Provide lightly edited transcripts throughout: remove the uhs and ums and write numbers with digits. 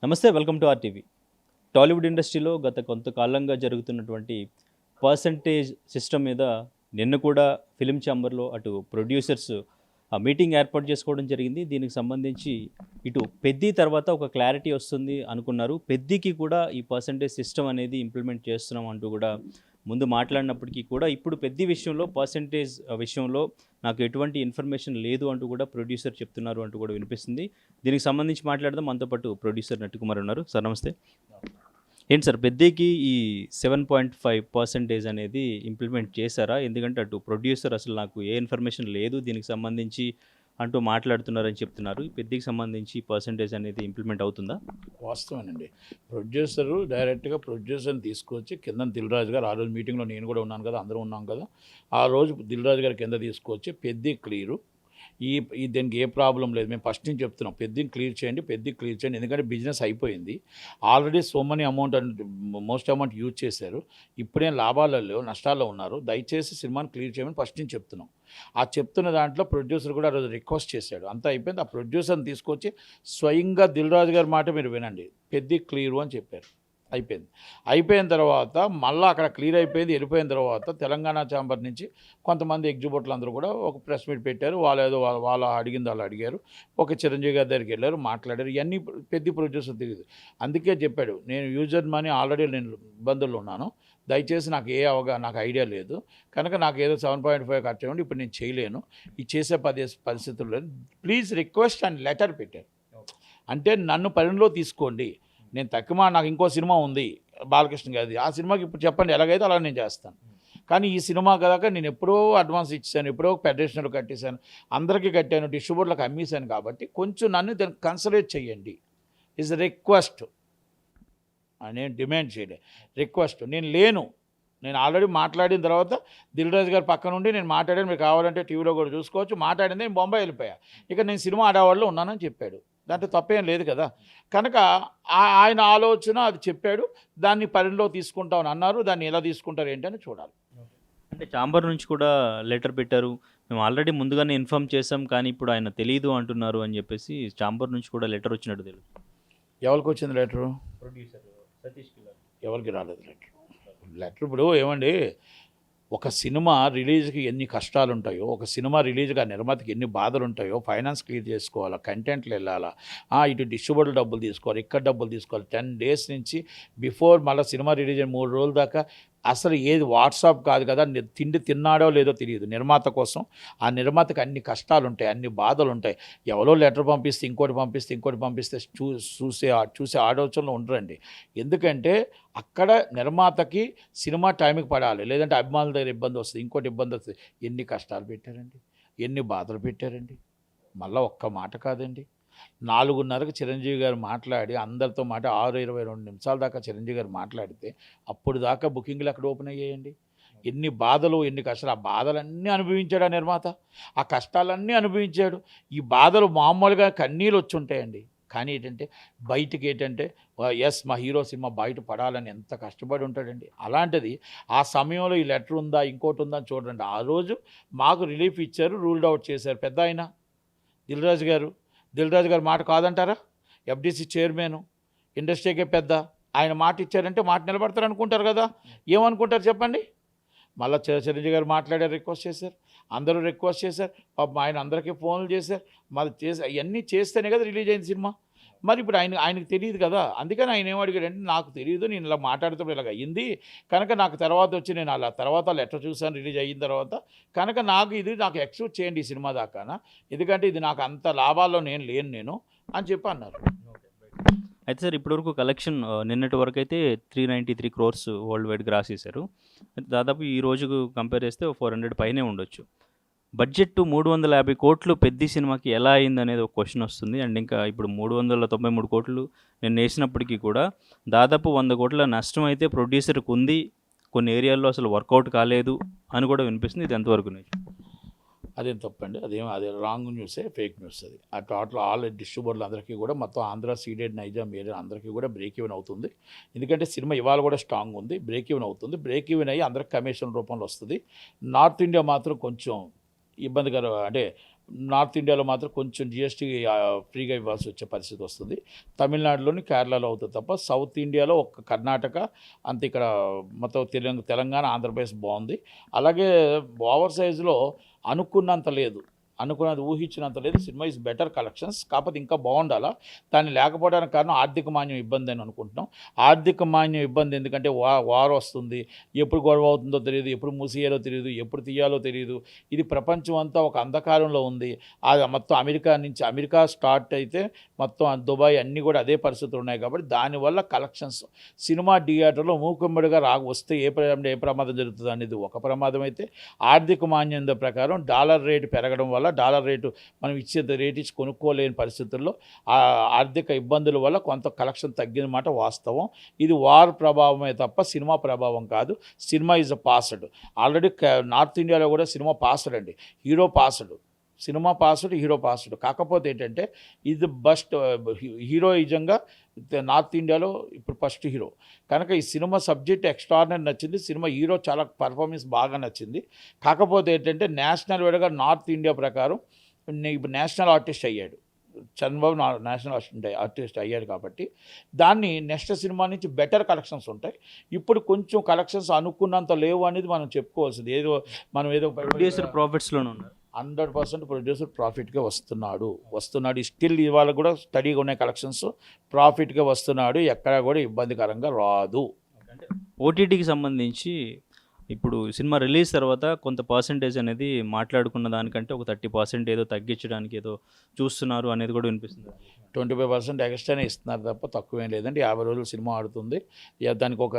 నమస్తే, welcome to RTV. Tollywood ఇండస్ట్రీలో గత కొంతకాలంగా జరుగుతున్నటువంటి పర్సంటేజ్ సిస్టమ్ మీద నిన్న కూడా ఫిలిం ఛాంబర్లో అటు ప్రొడ్యూసర్స్ మీటింగ్ ఏర్పాటు చేసుకోవడం జరిగింది. దీనికి సంబంధించి ఇటు పెద్ది తర్వాత ఒక క్లారిటీ వస్తుంది అనుకున్నారు. పెద్దికి కూడా ఈ పర్సంటేజ్ సిస్టమ్ అనేది ఇంప్లిమెంట్ చేస్తున్నాం అంటూ కూడా ముందు మాట్లాడినప్పటికీ కూడా ఇప్పుడు పెద్ది విషయంలో పర్సంటేజ్ విషయంలో నాకు ఎటువంటి ఇన్ఫర్మేషన్ లేదు అంటూ కూడా ప్రొడ్యూసర్ చెప్తున్నారు అంటూ కూడా వినిపిస్తుంది. దీనికి సంబంధించి మాట్లాడదాం. మనతో పాటు ప్రొడ్యూసర్ నట్టుకుమార్ ఉన్నారు. సార్ నమస్తే. ఏంటి సార్, పెద్దకి ఈ 7.5% అనేది ఇంప్లిమెంట్ చేశారా? ఎందుకంటే అటు ప్రొడ్యూసర్ అసలు నాకు ఏ ఇన్ఫర్మేషన్ లేదు దీనికి సంబంధించి అంటూ మాట్లాడుతున్నారని చెప్తున్నారు. పెద్దకి సంబంధించి పర్సంటేజ్ అనేది ఇంప్లిమెంట్ అవుతుందా? వాస్తవేనండి. ప్రొడ్యూసరు డైరెక్ట్గా ప్రొడ్యూసర్ని తీసుకొచ్చి కింద దిల్రాజు గారు, ఆ రోజు మీటింగ్లో నేను కూడా ఉన్నాను కదా, అందరూ ఉన్నాం కదా, ఆ రోజు దిల్రాజు గారి కింద తీసుకొచ్చి పెద్ది క్లియరు, ఈ దీనికి ఏ ప్రాబ్లం లేదు, మేము ఫస్ట్ నుంచి చెప్తున్నాం పెద్దిని క్లియర్ చేయండి, పెద్దికి క్లియర్ చేయండి, ఎందుకంటే బిజినెస్ అయిపోయింది, already so money amount most amount use చేశారు, ఇప్పుడేం లాభాలు లేవు, నష్టాల్లో ఉన్నారు, దయచేసి సినిమాని క్లియర్ చేయమని ఫస్ట్ నుంచి చెప్తున్నాం. ఆ చెప్తున్న దాంట్లో ప్రొడ్యూసర్ కూడా ఆ రోజు రిక్వెస్ట్ చేశాడు, అంతా అయిపోయింది. ఆ ప్రొడ్యూసర్ని తీసుకొచ్చి స్వయంగా దిల్రాజు గారి మాట మీరు వినండి, పెద్ది క్లియరు అని చెప్పారు. అయిపోయిన తర్వాత మళ్ళీ అక్కడ క్లియర్ అయిపోయింది. వెళ్ళిపోయిన తర్వాత తెలంగాణ ఛాంబర్ నుంచి కొంతమంది ఎగ్జిబిటర్లు అందరూ కూడా ఒక ప్రెస్ మీట్ పెట్టారు. వాళ్ళు ఏదో వాళ్ళు అడిగింది వాళ్ళు అడిగారు. ఒక చిరంజీవి గారి దగ్గరికి వెళ్ళారు, మాట్లాడారు. ఇవన్నీ పెద్ద ప్రొడ్యూసర్ తెలియదు. అందుకే చెప్పాడు, నేను యూజర్ మనీ ఆల్రెడీ నేను ఇబ్బందుల్లో ఉన్నాను, దయచేసి నాకు నాకు ఐడియా లేదు కనుక నాకు ఏదో 7.5 ఖర్చు అవ్వండి, ఇప్పుడు నేను చేయలేను, ఇది చేసే పరిస్థితుల్లో ప్లీజ్ రిక్వెస్ట్ అండ్ లెటర్ పెట్టారు. అంటే నన్ను పరిణిలో తీసుకోండి, నేను తక్కువ, నాకు ఇంకో సినిమా ఉంది బాలకృష్ణ గారిది, ఆ సినిమాకి ఇప్పుడు చెప్పండి ఎలాగైతే అలా నేను చేస్తాను, కానీ ఈ సినిమా కదాక నేను ఎప్పుడో అడ్వాన్స్ ఇచ్చాను, ఎప్పుడో ఫెడరేషన్లు కట్టేశాను, అందరికీ కట్టాను, డిస్ట్రిబ్యూటర్లకు అమ్మేశాను, కాబట్టి కొంచెం నన్ను దాన్ని కన్సిడర్ చేయండి, ఇస్ రిక్వెస్ట్ అని డిమాండ్ చేయలే, రిక్వెస్ట్. నేను ఆల్రెడీ మాట్లాడిన తర్వాత దిల్రాజు గారు పక్క నుండి నేను మాట్లాడాను, మీరు కావాలంటే టీవీలో కూడా చూసుకోవచ్చు, మాట్లాడింది నేను బొంబాయి వెళ్ళిపోయా, ఇక నేను సినిమా ఆడేవాళ్ళు ఉన్నానని చెప్పాడు. దాంట్లో తప్పేం లేదు కదా, కనుక ఆయన ఆలోచన అది చెప్పాడు, దాన్ని పరిణిలో తీసుకుంటామని అన్నారు. దాన్ని ఎలా తీసుకుంటారు ఏంటని చూడాలి. అంటే ఛాంబర్ నుంచి కూడా లెటర్ పెట్టారు, మేము ఆల్రెడీ ముందుగానే ఇన్ఫామ్ చేసాం కానీ ఇప్పుడు ఆయన తెలియదు అంటున్నారు అని చెప్పేసి ఛాంబర్ నుంచి కూడా లెటర్ వచ్చినట్టు తెలుసు. ఎవరికి వచ్చింది లెటరు? ప్రొడ్యూసర్ సతీష్ కిలార్. ఎవరికి రాలేదు లెటర్. ఇప్పుడు ఏమండి, ఒక సినిమా రిలీజ్కి ఎన్ని కష్టాలు ఉంటాయో, ఒక సినిమా రిలీజ్గా నిర్మాతకి ఎన్ని బాధలు ఉంటాయో, ఫైనాన్స్ క్లియర్ చేసుకోవాలా, కంటెంట్లు వెళ్ళాలా, ఇటు డిస్ట్రిబ్యూటర్ డబ్బులు తీసుకోవాలి, ఇక్కడ డబ్బులు తీసుకోవాలి, 10 days నుంచి బిఫోర్ మళ్ళీ సినిమా రిలీజ్ 3 రోజుల దాకా అసలు ఏది వాట్సాప్ కాదు కదా, తిండి తిన్నాడో లేదో తెలియదు నిర్మాత కోసం. ఆ నిర్మాతకి అన్ని కష్టాలు ఉంటాయి, అన్ని బాధలు ఉంటాయి. ఎవరో లెటర్ పంపిస్తే ఇంకోటి పంపిస్తే చూసే ఆలోచనలో ఉండరండి. ఎందుకంటే అక్కడ నిర్మాతకి సినిమా టైంకి పడాలి, లేదంటే అభిమానుల దగ్గర ఇబ్బంది వస్తుంది, ఇంకోటి ఇబ్బంది వస్తుంది. ఎన్ని కష్టాలు పెట్టారండి, ఎన్ని బాధలు పెట్టారండి. మళ్ళీ ఒక్క మాట కాదండి, 4:30కి చిరంజీవి గారు మాట్లాడి అందరితో 6:22 నిమిషాల దాకా చిరంజీవి గారు మాట్లాడితే అప్పుడు దాకా బుకింగ్లు అక్కడ ఓపెన్ అయ్యాయండి. ఎన్ని బాధలు, ఎన్ని కష్టాలు, ఆ బాధలన్నీ అనుభవించాడు ఆ నిర్మాత, ఆ కష్టాలన్నీ అనుభవించాడు. ఈ బాధలు మామూలుగా కన్నీళ్ళు వచ్చి ఉంటాయండి, కానీ బయటికి మా హీరో సినిమా బయట పడాలని ఎంత కష్టపడి ఉంటాడండి. అలాంటిది ఆ సమయంలో ఈ లెటర్ ఉందా ఇంకోటి ఉందా అని చూడండి. ఆ రోజు మాకు రిలీఫ్ ఇచ్చారు, రూల్డ్ అవుట్ చేశారు పెద్ద ఆయన దిల్రాజు గారు మాట కాదంటారా? ఎఫ్డీసీ చైర్మన్, ఇండస్ట్రీకే పెద్ద, ఆయన మాట ఇచ్చారంటే మాట నిలబడతారు అనుకుంటారు కదా, ఏమనుకుంటారు చెప్పండి. మళ్ళీ చిరంజీవి గారు మాట్లాడారు, రిక్వెస్ట్ చేశారు, అందరూ రిక్వెస్ట్ చేశారు, పాపం ఆయన అందరికీ ఫోన్లు చేశారు, మళ్ళీ అవన్నీ చేస్తేనే కదా రిలీజ్ అయింది సినిమా. మరి ఇప్పుడు ఆయనకు తెలియదు కదా, అందుకని ఆయన ఏమడిగాడంటే నాకు తెలియదు, నేను ఇలా మాట్లాడుతూ ఇలాగ అయ్యింది కనుక నాకు తర్వాత వచ్చి నేను అలా తర్వాత లెటర్ చూసాను రిలీజ్ అయిన తర్వాత, కనుక నాకు ఎక్స్క్యూట్ చేయండి ఈ సినిమా దాకానా, ఎందుకంటే ఇది నాకు అంత లాభాల్లో నేను అని చెప్పి అన్నారు. అయితే సార్, ఇప్పటివరకు కలెక్షన్ నిన్నటి వరకు అయితే 393 crores వరల్డ్ వైడ్గా రాసేశారు. దాదాపు ఈ రోజుకు కంపేర్ చేస్తే 400 పైనే ఉండొచ్చు. బడ్జెట్ 350 కోట్లు పెద్ద సినిమాకి ఎలా అయింది అనేది ఒక క్వశ్చన్ వస్తుంది. అండ్ ఇంకా ఇప్పుడు 393 కోట్లు నేను వేసినప్పటికీ కూడా దాదాపు 100 కోట్ల నష్టం అయితే ప్రొడ్యూసర్కి ఉంది, కొన్ని ఏరియాల్లో అసలు వర్కౌట్ కాలేదు అని కూడా వినిపిస్తుంది. ఇది ఎంతవరకు నిజం? అదేం తప్పండి, అదే రాంగ్ న్యూసే, ఫేక్ న్యూస్ అది. ఆ టోటల్ ఆల్ డిస్ట్రిబ్యూటర్లు అందరికీ కూడా మొత్తం ఆంధ్ర, సీడెడ్, నైజాం ఏరియా అందరికీ కూడా బ్రేక్ ఈవెన్ అవుతుంది. ఎందుకంటే సినిమా ఇవాళ కూడా స్ట్రాంగ్ ఉంది, బ్రేక్ ఈవెన్ అవుతుంది. బ్రేక్ ఈవెన్ అయ్యి అందరికి కమిషన్ రూపంలో వస్తుంది. నార్త్ ఇండియా మాత్రం కొంచెం ఇబ్బందికర, అంటే నార్త్ ఇండియాలో మాత్రం కొంచెం జిఎస్టీ ఫ్రీగా ఇవ్వాల్సి వచ్చే పరిస్థితి వస్తుంది. తమిళనాడులోని, కేరళలో అవుతుంది తప్ప సౌత్ ఇండియాలో ఒక్క కర్ణాటక అంత, ఇక్కడ మొత్తం తెలంగాణ, ఆంధ్రప్రదేశ్ బాగుంది. అలాగే ఓవర్ సైజులో అనుకున్నంత లేదు, అనుకున్నది ఊహించినంత లేదు. సినిమా ఈజ్ బెటర్ కలెక్షన్స్, కాకపోతే ఇంకా బాగుండాలా. దాన్ని లేకపోవడానికి కారణం ఆర్థిక మాన్యం ఇబ్బంది అని అనుకుంటున్నాం. ఆర్థిక మాన్యం ఇబ్బంది ఎందుకంటే వార్ వస్తుంది, ఎప్పుడు గొడవ అవుతుందో తెలియదు, ఎప్పుడు మూసేయాలో తెలియదు, ఎప్పుడు తీయాలో తెలియదు. ఇది ప్రపంచం అంతా ఒక అంధకారంలో ఉంది. అది మొత్తం అమెరికా స్టార్ట్ అయితే మొత్తం దుబాయ్ అన్నీ కూడా అదే పరిస్థితులు ఉన్నాయి. కాబట్టి దానివల్ల కలెక్షన్స్ సినిమా థియేటర్లో మూకుమ్మడిగా వస్తే ఏ ప్రమాదం జరుగుతుంది అనేది ఒక ప్రమాదం అయితే, ఆర్థిక మాన్యం ప్రకారం డాలర్ రేటు పెరగడం వల్ల, డాలర్ రేటు మనం ఇచ్చే రేటు ఇచ్చి కొనుక్కోలేని పరిస్థితుల్లో ఆర్థిక ఇబ్బందుల వల్ల కొంత కలెక్షన్ తగ్గిన మాట వాస్తవం. ఇది వార్ ప్రభావమే తప్ప సినిమా ప్రభావం కాదు. Cinema is a passed. Already north ఇండియాలో కూడా సినిమా పాస్డ్ అండి, hero passed, cinema passed, hero passed. కాకపోతే ఏంటంటే ఇది హీరోయిజంగా నార్త్ ఇండియాలో ఇప్పుడు ఫస్ట్ హీరో కనుక ఈ సినిమా సబ్జెక్ట్ ఎక్స్ట్రాడినరీ నచ్చింది. సినిమా హీరో చాలా పర్ఫార్మెన్స్ బాగా నచ్చింది. కాకపోతే ఏంటంటే నేషనల్ వైడ్గా నార్త్ ఇండియా ప్రకారం ఇప్పుడు నేషనల్ ఆర్టిస్ట్ అయ్యాడు చంద్రబాబు, నేషనల్ ఆర్టిస్ట్ అయ్యాడు. కాబట్టి దాన్ని నెక్స్ట్ సినిమా నుంచి బెటర్ కలెక్షన్స్ ఉంటాయి. ఇప్పుడు కొంచెం కలెక్షన్స్ అనుకున్నంత లేవు అనేది మనం చెప్పుకోవాల్సింది. ఏదో ప్రొడ్యూసర్ ప్రాఫిట్స్లోనే ఉన్నారు. 100% ప్రొడ్యూసర్ ప్రాఫిట్గా వస్తున్నాడు. స్టిల్ ఇవాళ కూడా స్టడీగా ఉన్నాయి కలెక్షన్స్, ప్రాఫిట్గా వస్తున్నాడు. ఎక్కడా కూడా ఇబ్బందికరంగా రాదు. అంటే ఓటీటీకి సంబంధించి ఇప్పుడు సినిమా రిలీజ్ తర్వాత కొంత పర్సంటేజ్ అనేది మాట్లాడుకున్న దానికంటే ఒక 30% ఏదో తగ్గించడానికి ఏదో చూస్తున్నారు అనేది కూడా వినిపిస్తుంది. 25% ఎక్స్ట్రానే ఇస్తున్నారు తప్ప తక్కువేం లేదండి. 50 రోజులు సినిమా ఆడుతుంది. దానికి ఒక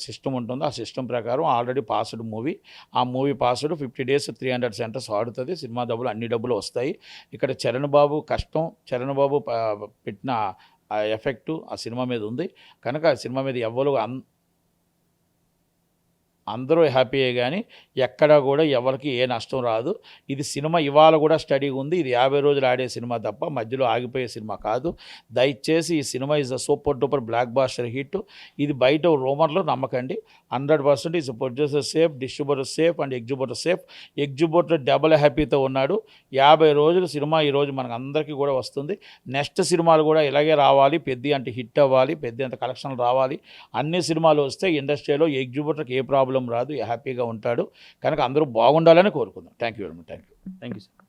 సిస్టమ్ ఉంటుంది. ఆ సిస్టమ్ ప్రకారం ఆల్రెడీ పాస్డ్ మూవీ, ఆ మూవీ పాస్డ్ 50 days 300 centers ఆడుతుంది. సినిమా డబ్బులు అన్ని డబ్బులు వస్తాయి. ఇక్కడ చరణ్ బాబు కష్టం, చరణ్ బాబు పెట్టిన ఆ ఎఫెక్టు ఆ సినిమా మీద ఉంది. కనుక ఆ సినిమా మీద ఎవ్వరు అందరూ హ్యాపీయే, కానీ ఎక్కడా కూడా ఎవరికి ఏ నష్టం రాదు. ఇది సినిమా ఇవాళ కూడా స్టడీగా ఉంది. ఇది 50 రోజులు ఆడే సినిమా తప్ప మధ్యలో ఆగిపోయే సినిమా కాదు. దయచేసి ఈ cinema is a super duper blockbuster hit. ఇది బయట రూమర్లో నమ్మకండి. 100% is producer safe, distributor safe and exhibitor safe. Exhibitor double హ్యాపీతో ఉన్నాడు. 50 రోజులు సినిమా ఈరోజు మనకు అందరికీ కూడా వస్తుంది. నెక్స్ట్ సినిమాలు కూడా ఇలాగే రావాలి, పెద్ద అంటే హిట్ అవ్వాలి, పెద్ద అంత కలెక్షన్లు రావాలి. అన్ని సినిమాలు వస్తే ఇండస్ట్రీలో ఎగ్జిబ్యూటర్కి ఏ ప్రాబ్లం రాదు, హ్యాపీగా ఉంటాడు. కనుక అందరూ బాగుండాలని కోరుకుందాం. Thank you very much. Thank you sir.